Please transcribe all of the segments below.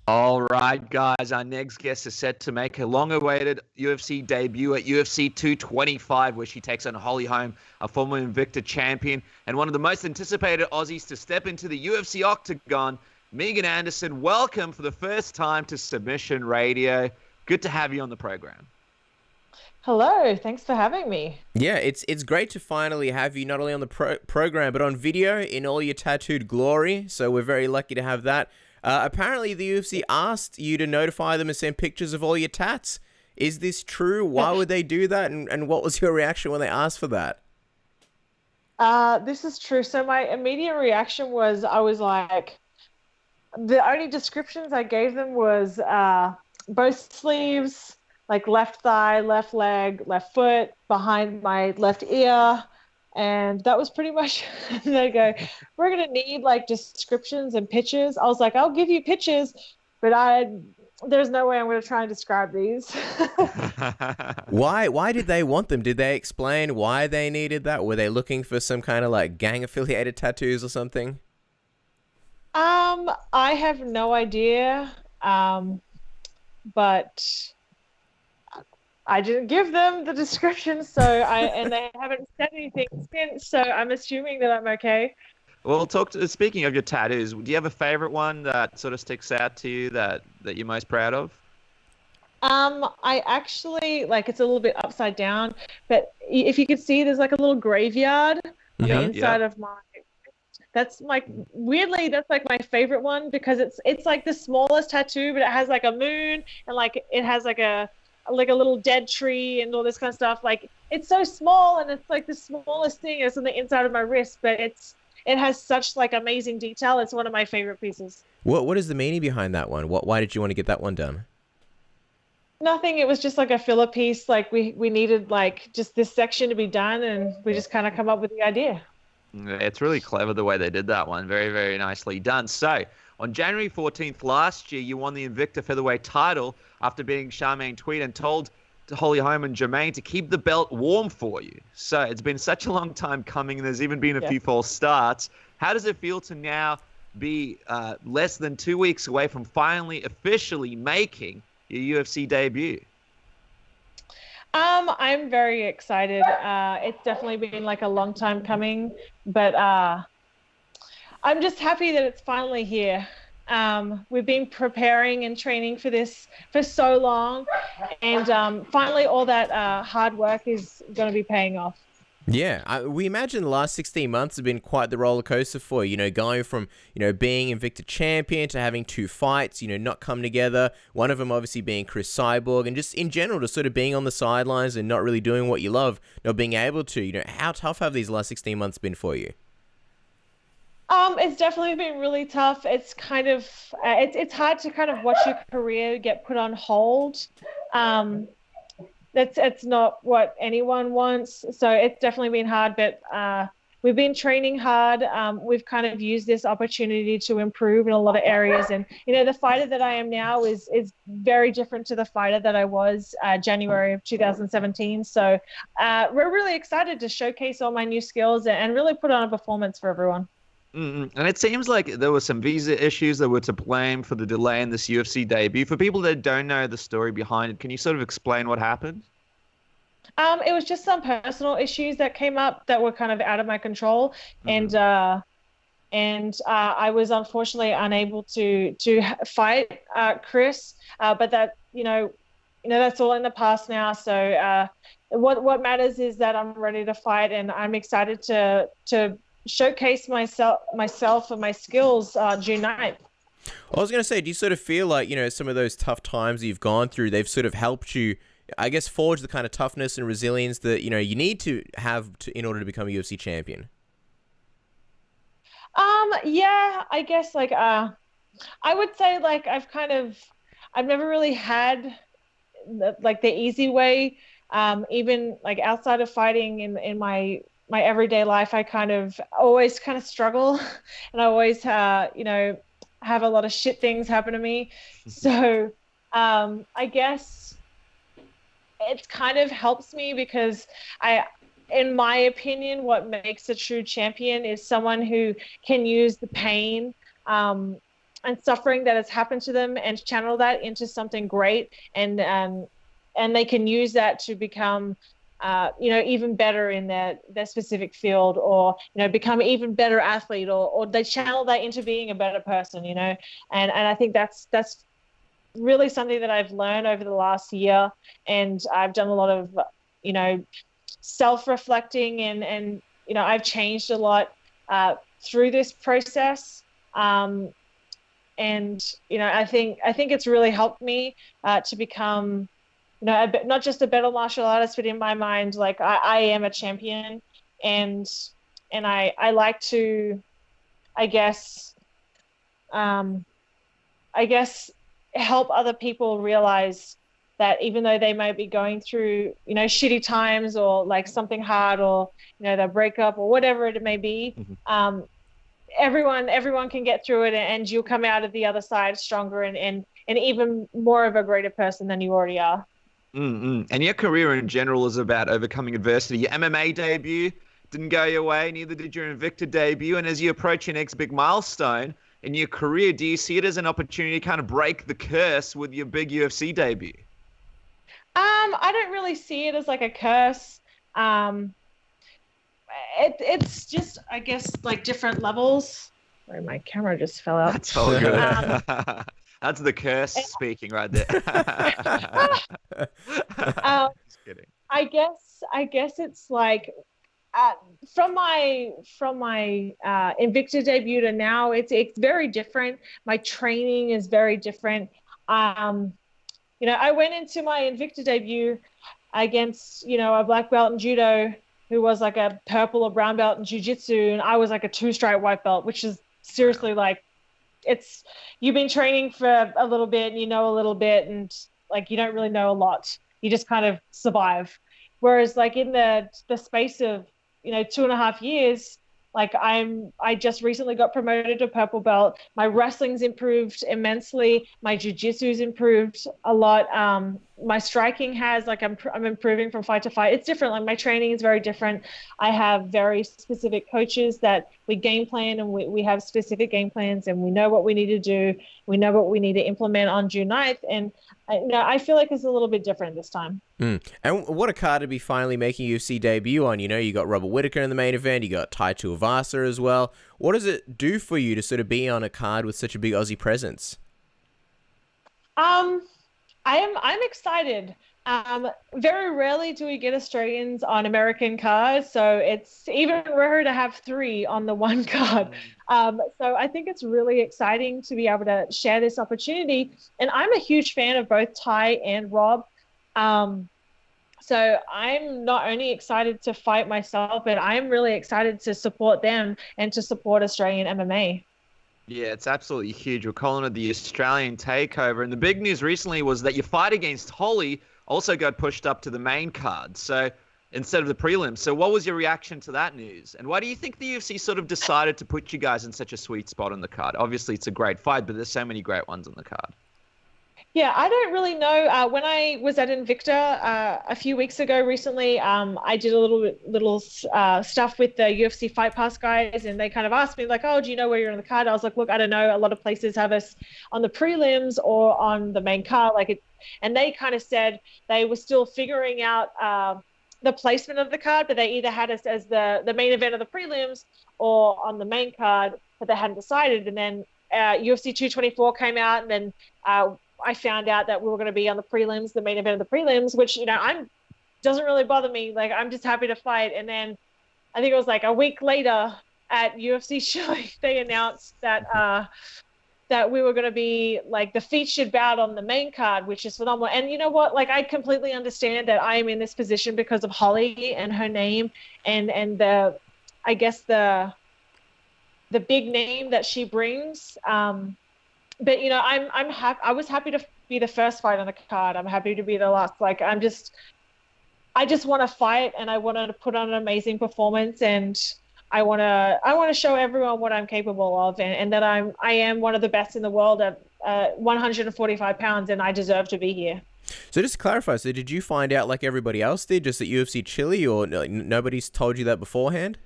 All right, guys, our next guest is set to make a long-awaited UFC debut at UFC 225, where she takes on Holly Holm, a former Invicta champion, and one of the most anticipated Aussies to step into the UFC octagon. Megan Anderson, welcome for the first time to Submission Radio. Good to have you on the program. Hello, thanks for having me. Yeah, it's great to finally have you not only on the program, but on video in all your tattooed glory, so we're very lucky to have that. Apparently, the UFC asked you to notify them and send pictures of all your tats. Is this true? Why would they do that? And what was your reaction when they asked for that? This is true. So my immediate reaction was, I was like, the only descriptions I gave them was both sleeves, like left thigh, left leg, left foot, behind my left ear. And that was pretty much, they go, we're going to need like descriptions and pictures. I was like, I'll give you pictures, but there's no way I'm going to try and describe these. Why did they want them? Did they explain why they needed that? Were they looking for some kind of like gang affiliated tattoos or something? I have no idea. But I didn't give them the description, and they haven't said anything since, so I'm assuming that I'm okay. Well, speaking of your tattoos, do you have a favorite one that sort of sticks out to you that you're most proud of? I actually, like, it's a little bit upside down, but if you could see, there's like a little graveyard on the inside of my. That's like, weirdly, that's like my favorite one because it's like the smallest tattoo, but it has like a moon and like it has like a little dead tree and all this kind of stuff. Like, it's so small and it's like the smallest thing. It's on the inside of my wrist, but it has such like amazing detail. It's one of my favorite pieces. What is the meaning behind that one? Why did you want to get that one done? Nothing. It was just like a filler piece. Like we needed like just this section to be done, and we just kind of come up with the idea. It's really clever the way they did that one. Very, very nicely done. So, on January 14th last year, you won the Invicta featherweight title after beating Charmaine Tweed and told Holly Holm and Jermaine to keep the belt warm for you. So it's been such a long time coming, and there's even been a few false starts. How does it feel to now be less than 2 weeks away from finally officially making your UFC debut? I'm very excited. It's definitely been like a long time coming, but I'm just happy that it's finally here. We've been preparing and training for this for so long, and finally all that hard work is going to be paying off. Yeah, we imagine the last 16 months have been quite the roller coaster for you, going from, being Invicta champion to having 2 fights, not come together. One of them obviously being Cris Cyborg, and just in general, just sort of being on the sidelines and not really doing what you love, not being able to. How tough have these last 16 months been for you? It's definitely been really tough. It's kind of, it's hard to kind of watch your career get put on hold. It's not what anyone wants. So it's definitely been hard, but we've been training hard. We've kind of used this opportunity to improve in a lot of areas. And, the fighter that I am now is very different to the fighter that I was January of 2017. So we're really excited to showcase all my new skills and really put on a performance for everyone. And it seems like there were some visa issues that were to blame for the delay in this UFC debut. For people that don't know the story behind it, can you sort of explain what happened? It was just some personal issues that came up that were kind of out of my control, and I was unfortunately unable to fight Cris. But that that's all in the past now. So what matters is that I'm ready to fight, and I'm excited to showcase myself and my skills June 9th. I was going to say, do you sort of feel like, some of those tough times you've gone through, they've sort of helped you, I guess, forge the kind of toughness and resilience that, you need to have in order to become a UFC champion? Yeah, I guess like, I would say like I've never really had the easy way. Even like outside of fighting in my everyday life, I always struggle, and I always, have a lot of shit things happen to me. So I guess it kind of helps me because in my opinion, what makes a true champion is someone who can use the pain suffering that has happened to them, and channel that into something great, and they can use that to become even better in their specific field, or become an even better athlete, or they channel that into being a better person, and I think that's really something that I've learned over the last year. And I've done a lot of self-reflecting, and I've changed a lot through this process. And I think it's really helped me to become not just a better martial artist, but in my mind, like I am a champion, and I like to, I guess help other people realize that even though they might be going through shitty times, or like something hard, or their breakup, or whatever it may be, everyone can get through it, and you'll come out of the other side stronger, and even more of a greater person than you already are. And your career in general is about overcoming adversity. Your MMA debut didn't go your way, neither did your Invicta debut. And as you approach your next big milestone in your career, do you see it as an opportunity to kind of break the curse with your big UFC debut? I don't really see it as like a curse. It's just, I guess, like different levels. Sorry, my camera just fell out. That's all good. That's the curse speaking right there. Just kidding. I guess it's like from my Invicta debut to now, it's very different. My training is very different. I went into my Invicta debut against a black belt in judo who was like a purple or brown belt in jiu-jitsu, and I was like a 2-stripe white belt, which is seriously like, you've been training for a little bit, and a little bit, and like you don't really know a lot. You just kind of survive. Whereas like in the space of 2.5 years, like I just recently got promoted to purple belt. My wrestling's improved immensely. My jiu-jitsu's improved a lot. My striking has, like, I'm improving from fight to fight. It's different. Like my training is very different. I have very specific coaches that we game plan, and we have specific game plans, and we know what we need to do. We know what we need to implement on June 9th. And I feel like it's a little bit different this time. And what a card to be finally making UFC debut on. You got Robert Whittaker in the main event. You got Tuivasa as well. What does it do for you to sort of be on a card with such a big Aussie presence? I'm excited. Very rarely do we get Australians on American cards, so it's even rarer to have 3 on the one card. So I think it's really exciting to be able to share this opportunity. And I'm a huge fan of both Ty and Rob. So I'm not only excited to fight myself, but I'm really excited to support them and to support Australian MMA. Yeah, it's absolutely huge. We're calling it the Australian takeover. And the big news recently was that your fight against Holly also got pushed up to the main card, so instead of the prelims. So what was your reaction to that news? And why do you think the UFC sort of decided to put you guys in such a sweet spot on the card? Obviously, it's a great fight, but there's so many great ones on the card. Yeah, I don't really know. When I was at Invicta a few weeks ago recently, I did a little stuff with the UFC Fight Pass guys, and they kind of asked me like, "Oh, do you know where you're on the card?" I was like, "Look, I don't know. A lot of places have us on the prelims or on the main card." And they kind of said they were still figuring out the placement of the card, but they either had us as the main event of the prelims or on the main card, but they hadn't decided. And then UFC 224 came out, and then I found out that we were going to be on the prelims, the main event of the prelims, which, doesn't really bother me. Like, I'm just happy to fight. And then I think it was like a week later at UFC shoey, they announced that that we were going to be like the featured bout on the main card, which is phenomenal. And you know what? Like, I completely understand that I am in this position because of Holly and her name and the big name that she brings. But I'm happy. I was happy to be the first fight on the card. I'm happy to be the last. Like, I just want to fight, and I want to put on an amazing performance, and I want to show everyone what I'm capable of, and that I am one of the best in the world at 145 pounds, and I deserve to be here. So just to clarify, so did you find out like everybody else did, just at UFC Chile, or nobody's told you that beforehand?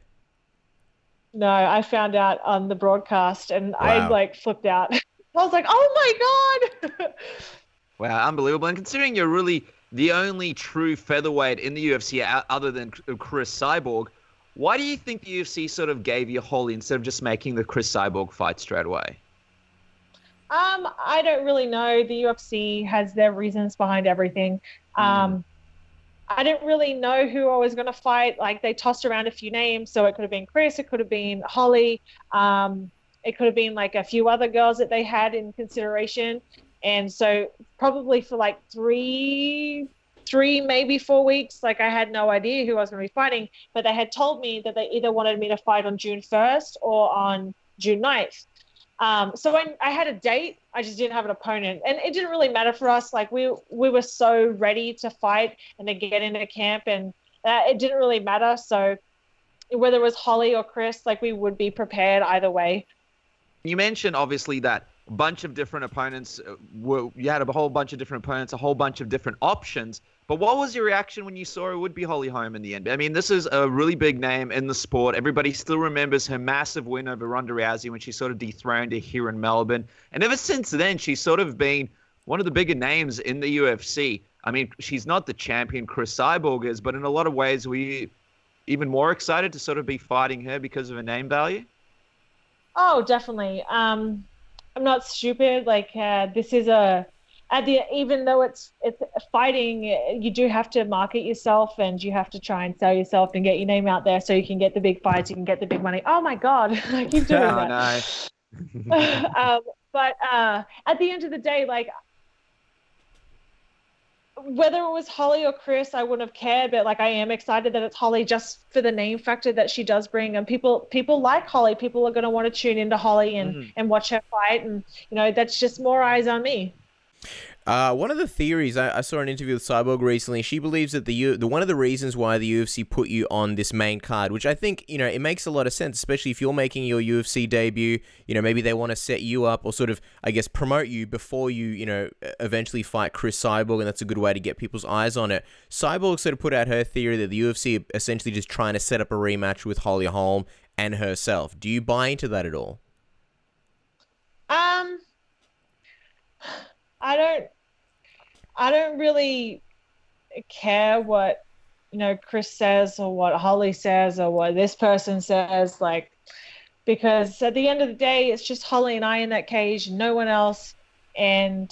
No, I found out on the broadcast, and Wow. I flipped out. I was like, oh my God. Wow, unbelievable. And considering you're really the only true featherweight in the UFC other than Cris Cyborg, why do you think the UFC sort of gave you Holly instead of just making the Cris Cyborg fight straight away? I don't really know. The UFC has their reasons behind everything. I didn't really know who I was going to fight. Like, they tossed around a few names, so it could have been Cris, it could have been Holly, it could have been like a few other girls that they had in consideration. And so probably for like three, maybe 4 weeks, like I had no idea who I was going to be fighting, but they had told me that they either wanted me to fight on June 1st or on June 9th. So when I had a date, I just didn't have an opponent, and it didn't really matter for us. Like we were so ready to fight and to get into camp, and it didn't really matter. So whether it was Holly or Cris, like we would be prepared either way. You mentioned obviously that a bunch of different opponents you had a whole bunch of different opponents, a whole bunch of different options. But what was your reaction when you saw it would be Holly Holm in the end? I mean, this is a really big name in the sport. Everybody still remembers her massive win over Ronda Rousey when she sort of dethroned her here in Melbourne. And ever since then, she's sort of been one of the bigger names in the UFC. I mean, she's not the champion Cris Cyborg is, but in a lot of ways, we even more excited to sort of be fighting her because of her name value. Oh, definitely. I'm not stupid. Like this is even though it's fighting, you do have to market yourself, and you have to try and sell yourself and get your name out there so you can get the big fights, you can get the big money. Oh my God, I keep doing that. No. But at the end of the day, like whether it was Holly or Cris, I wouldn't have cared, but like I am excited that it's Holly just for the name factor that she does bring, and people like Holly. People are going to want to tune into Holly and watch her fight, and that's just more eyes on me. One of the theories, I saw an interview with Cyborg recently. She believes that the one of the reasons why the UFC put you on this main card, which I think, it makes a lot of sense, especially if you're making your UFC debut, maybe they want to set you up or sort of, I guess, promote you before you, eventually fight Cris Cyborg, and that's a good way to get people's eyes on it. Cyborg sort of put out her theory that the UFC essentially just trying to set up a rematch with Holly Holm and herself. Do you buy into that at all? I don't really care what, Cris says or what Holly says or what this person says, like, because at the end of the day, it's just Holly and I in that cage, no one else. And,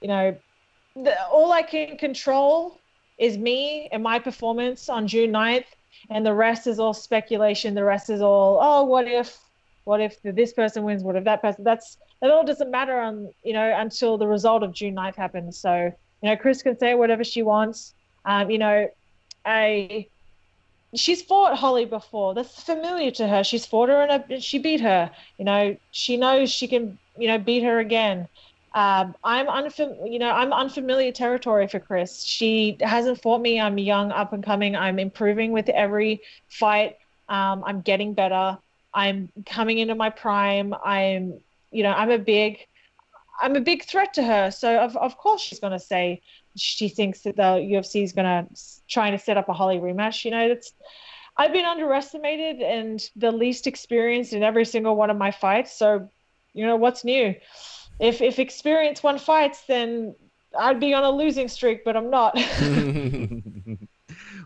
all I can control is me and my performance on June 9th. And the rest is all speculation. The rest is all, what if this person wins? What if that person? That all doesn't matter until the result of June 9th happens. So, Cris can say whatever she wants. She's fought Holly before. That's familiar to her. She's fought her and she beat her. She knows she can, beat her again. I'm unfamiliar territory for Cris. She hasn't fought me. I'm young, up and coming. I'm improving with every fight. I'm getting better. I'm coming into my prime. I'm a big threat to her. So of course she's going to say she thinks that the UFC is going to try to set up a Holly rematch. I've been underestimated and the least experienced in every single one of my fights. So, what's new? If experience won fights, then I'd be on a losing streak, but I'm not.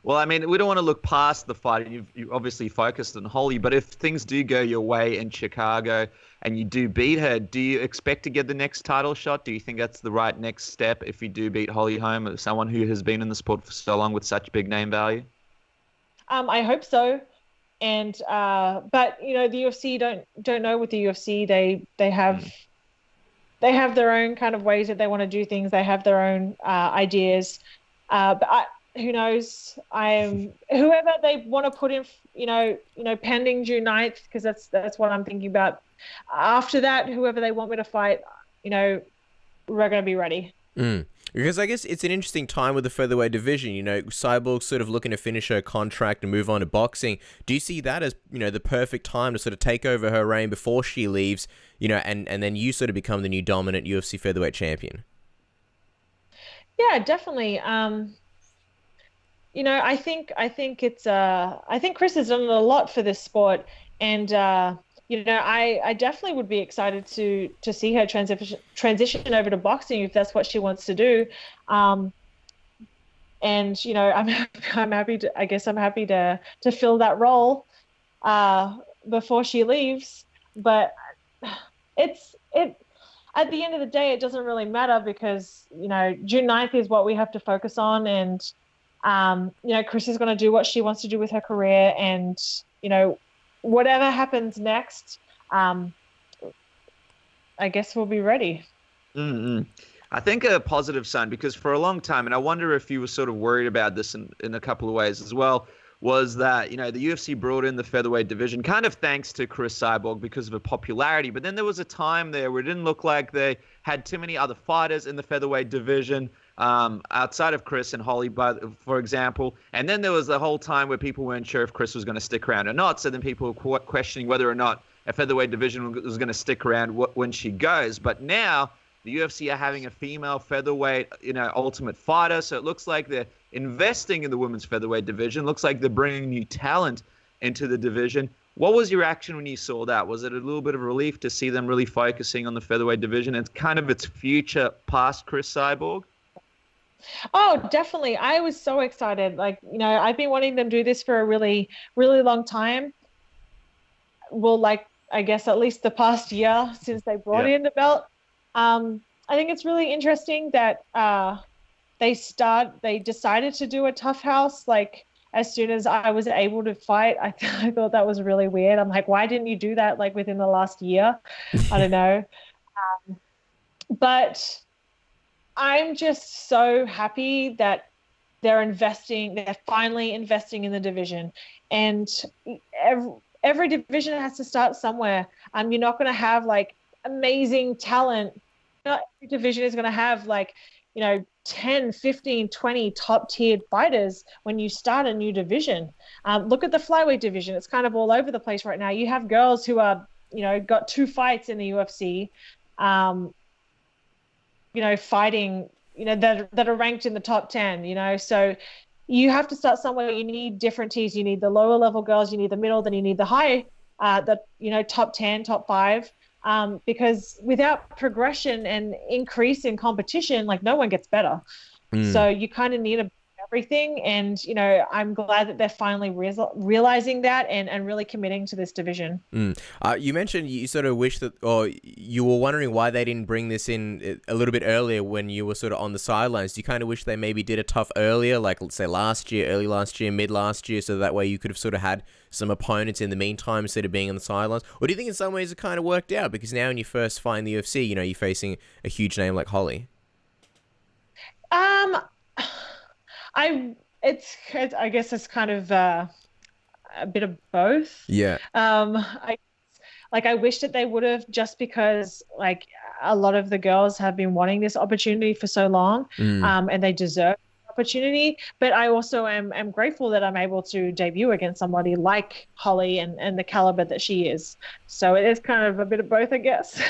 Well, I mean, we don't want to look past the fight. You obviously focused on Holly, but if things do go your way in Chicago and you do beat her, do you expect to get the next title shot? Do you think that's the right next step if you do beat Holly Holm, someone who has been in the sport for so long with such big name value? I hope so. And but the UFC don't know with the UFC. They have their own kind of ways that they want to do things. They have their own ideas. But who knows? Whoever they want to put in, pending June 9th, because that's what I'm thinking about. After that, whoever they want me to fight, we're going to be ready. Because I guess it's an interesting time with the featherweight division. Cyborg's sort of looking to finish her contract and move on to boxing. Do you see that as, the perfect time to sort of take over her reign before she leaves, and then you sort of become the new dominant UFC featherweight champion? Yeah, definitely. I think Cris has done a lot for this sport, and I definitely would be excited to see her transition over to boxing if that's what she wants to do. And I'm happy to, I guess I'm happy to fill that role before she leaves. But it at the end of the day, it doesn't really matter because June 9th is what we have to focus on, and Cris is going to do what she wants to do with her career, and whatever happens next, I guess we'll be ready. Mm-hmm. I think a positive sign, because for a long time, and I wonder if you were sort of worried about this in a couple of ways as well, was that, the UFC brought in the featherweight division kind of thanks to Cris Cyborg because of her popularity. But then there was a time there where it didn't look like they had too many other fighters in the featherweight division outside of Cris and Holly, for example. And then there was the whole time where people weren't sure if Cris was going to stick around or not. So then people were questioning whether or not a featherweight division was going to stick around when she goes. But now the UFC are having a female featherweight, ultimate fighter. So it looks like they're investing in the women's featherweight division. Looks like they're bringing new talent into the division. What was your reaction when you saw that? Was it a little bit of relief to see them really focusing on the featherweight division and kind of its future past Cris Cyborg? Oh, definitely. I was so excited. I've been wanting them to do this for a really, really long time. Well, I guess at least the past year since they brought in the belt. I think it's really interesting that they decided to do a tough house as soon as I was able to fight. I thought that was really weird. I'm like, why didn't you do that within the last year? I don't know. But I'm just so happy that they're finally investing in the division. And every division has to start somewhere. You're not going to have amazing talent. Not every division is going to have 10, 15, 20 top-tiered fighters when you start a new division. Look at the flyweight division. It's kind of all over the place right now. You have girls who are, got 2 fights in the UFC, fighting, that are ranked in the top 10, so you have to start somewhere. You need different tiers. You need the lower level girls, you need the middle, then you need the high, top 10, top 5. Because without progression and increase in competition, no one gets better. So you kind of need everything. And, I'm glad that they're finally realizing that and really committing to this division. You mentioned you sort of wish that, or you were wondering why they didn't bring this in a little bit earlier when you were sort of on the sidelines. Do you kind of wish they maybe did it tough earlier, let's say early last year, mid last year, so that way you could have sort of had some opponents in the meantime instead of being on the sidelines? Or do you think in some ways it kind of worked out because now in your first fight in the UFC, you're facing a huge name like Holly? I guess it's kind of a bit of both. Yeah. I wish that they would have, just because a lot of the girls have been wanting this opportunity for so long, and they deserve the opportunity. But I also am grateful that I'm able to debut against somebody like Holly and the caliber that she is. So it is kind of a bit of both, I guess.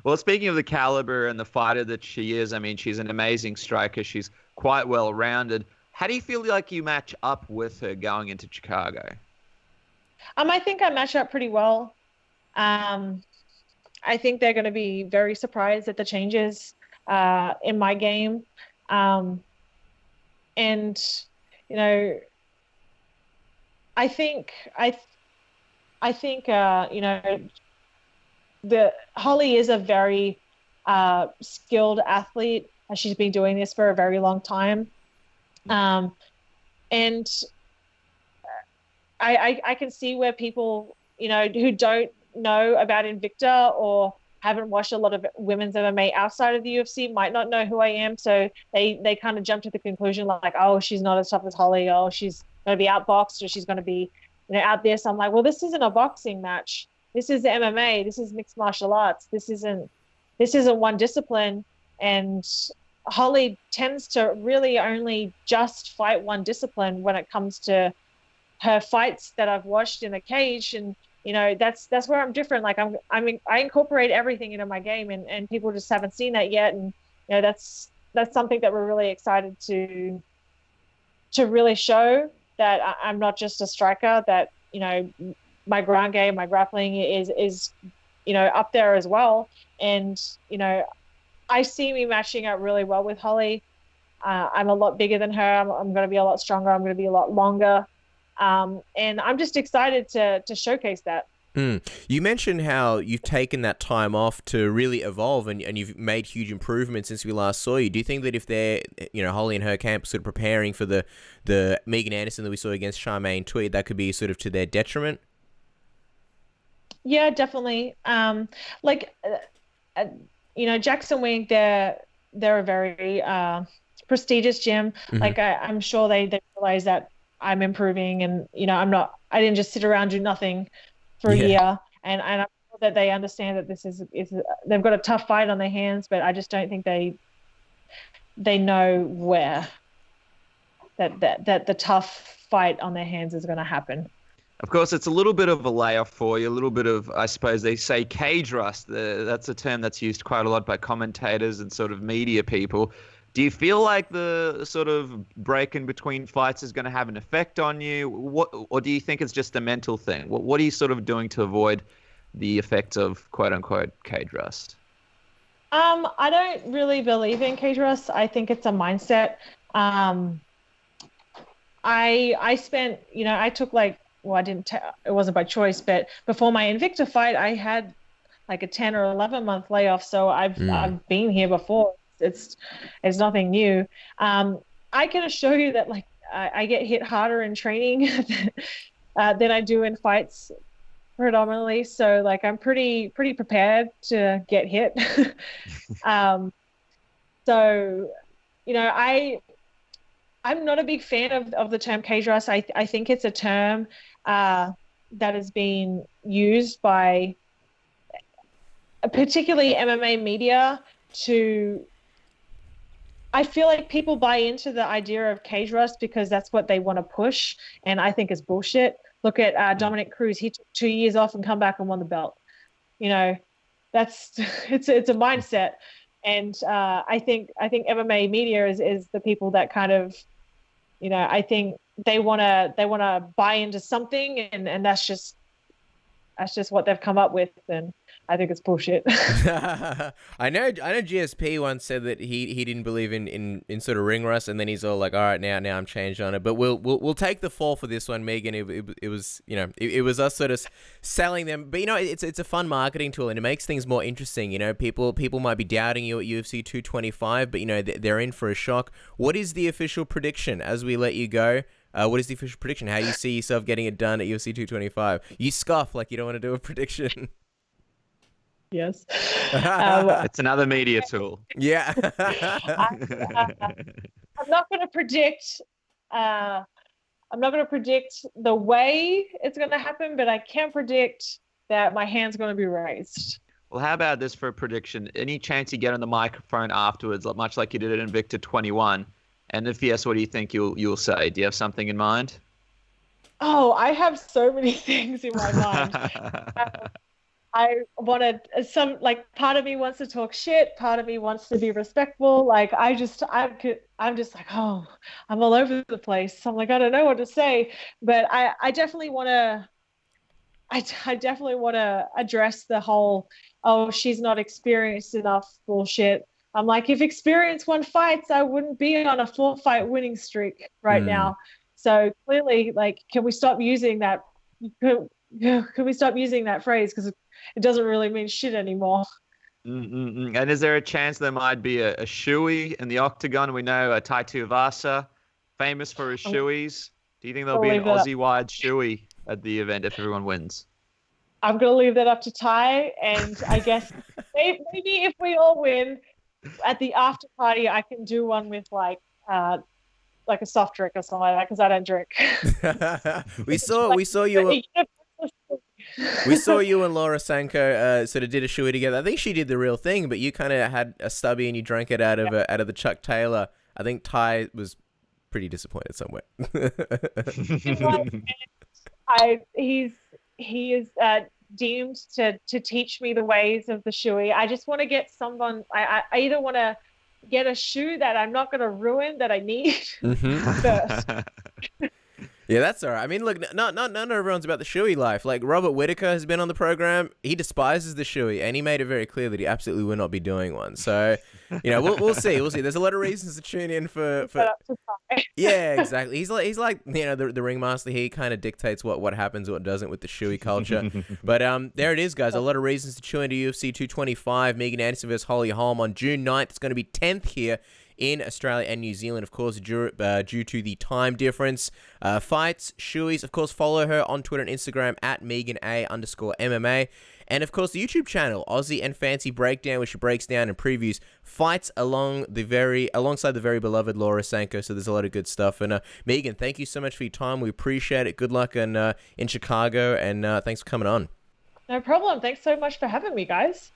Well, speaking of the caliber and the fighter that she is, she's an amazing striker. She's quite well-rounded. How do you feel like you match up with her going into Chicago? I think I match up pretty well. I think they're going to be very surprised at the changes in my game. And, I think the Holly is a very skilled athlete. She's been doing this for a very long time. And I can see where people, who don't know about Invicta or haven't watched a lot of women's MMA outside of the UFC might not know who I am. So they kind of jump to the conclusion oh, she's not as tough as Holly. Oh, she's going to be outboxed, or she's going to be, out there. So I'm like, well, this isn't a boxing match. This is MMA. This is mixed martial arts. This isn't one discipline. And Holly tends to really only just fight one discipline when it comes to her fights that I've watched in the cage. And, that's where I'm different. I incorporate everything into my game, and people just haven't seen that yet. And, that's something that we're really excited to really show, that I'm not just a striker that, my ground game, my grappling is up there as well. And I see me matching up really well with Holly. I'm a lot bigger than her. I'm going to be a lot stronger. I'm going to be a lot longer. And I'm just excited to showcase that. You mentioned how you've taken that time off to really evolve and you've made huge improvements since we last saw you. Do you think that if they're, Holly and her camp sort of preparing for the Megan Anderson that we saw against Charmaine Tweed, that could be sort of to their detriment? Yeah, definitely. Jackson Wink, they're a very prestigious gym. Mm-hmm. I'm sure they realize that I'm improving, and I didn't just sit around do nothing for a year, and I'm sure that they understand that this is they've got a tough fight on their hands, but I just don't think they know where that the tough fight on their hands is going to happen. Of course, it's a little bit of a layoff for you, a little bit of, I suppose they say, cage rust. That's a term that's used quite a lot by commentators and sort of media people. Do you feel like the sort of break in between fights is going to have an effect on you? Or do you think it's just a mental thing? What are you sort of doing to avoid the effects of quote-unquote cage rust? I don't really believe in cage rust. I think it's a mindset. I spent, I took it wasn't by choice, but before my Invicta fight, I had like a 10 or 11 month layoff. So I've been here before. It's nothing new. I can assure you that I get hit harder in training than I do in fights predominantly. So I'm pretty prepared to get hit. I'm not a big fan of the term cage rust. I think it's a term that has been used by particularly MMA media to. I feel like people buy into the idea of cage rust because that's what they want to push, and I think it's bullshit. Look at Dominic Cruz; he took 2 years off and come back and won the belt. It's a mindset, and I think MMA media is the people that kind of, I think they wanna buy into something, and that's just what they've come up with, and I think it's bullshit. I know GSP once said that he didn't believe in sort of ring rust, and then he's all like, all right, now I'm changed on it. But we'll take the fall for this one, Megan. It was it was us sort of selling them, but it's a fun marketing tool, and it makes things more interesting. People might be doubting you at UFC 225, but they're in for a shock. What is the official prediction as we let you go? What is the official prediction? How do you see yourself getting it done at UFC 225? You scoff like you don't want to do a prediction. Yes. It's another media tool. Yeah. I'm not going to predict. I'm not going to predict the way it's going to happen, but I can predict that my hand's going to be raised. Well, how about this for a prediction? Any chance you get on the microphone afterwards, much like you did at Invicta 21? And if yes, what do you think you'll say? Do you have something in mind? Oh, I have so many things in my mind. I wanted part of me wants to talk shit. Part of me wants to be respectful. I'm just I'm all over the place. I'm I don't know what to say, but I definitely want to. I definitely want to address the whole, she's not experienced enough bullshit. I'm if experience won fights, I wouldn't be on a 4-fight winning streak right now. So clearly, can we stop using that? Can we stop using that phrase? Because it doesn't really mean shit anymore. And is there a chance there might be a shoey in the octagon? We know Tai Tuivasa, famous for his shoeys. Do you think there'll be an Aussie-wide shoey at the event if everyone wins? I'm going to leave that up to Tai, and I guess maybe if we all win, at the after party, I can do one with a soft drink or something like that because I don't drink. we saw you and Laura Sanko sort of did a shoey together. I think she did the real thing, but you kind of had a stubby and you drank it out of the Chuck Taylor. I think Tai was pretty disappointed somewhere. He is deemed to teach me the ways of the shoey. I just want to get someone. I either want to get a shoe that I'm not going to ruin that I need first. Yeah, that's all right. I mean, look, not everyone's about the shoey life. Like, Robert Whittaker has been on the program. He despises the shoey, and he made it very clear that he absolutely will not be doing one. So, we'll see. We'll see. There's a lot of reasons to tune in for... Yeah, exactly. He's like the ringmaster. He kind of dictates what happens, what doesn't with the shoey culture. But there it is, guys. A lot of reasons to tune into UFC 225. Megan Anderson versus Holly Holm on June 9th. It's going to be 10th here in Australia and New Zealand, of course, due to the time difference. Fights, shoeys, of course, follow her on Twitter and Instagram at @MeganA_MMA. And, of course, the YouTube channel, Aussie and Fancy Breakdown, which she breaks down and previews fights alongside the very beloved Laura Sanko. So there's a lot of good stuff. And, Megan, thank you so much for your time. We appreciate it. Good luck in Chicago, and thanks for coming on. No problem. Thanks so much for having me, guys.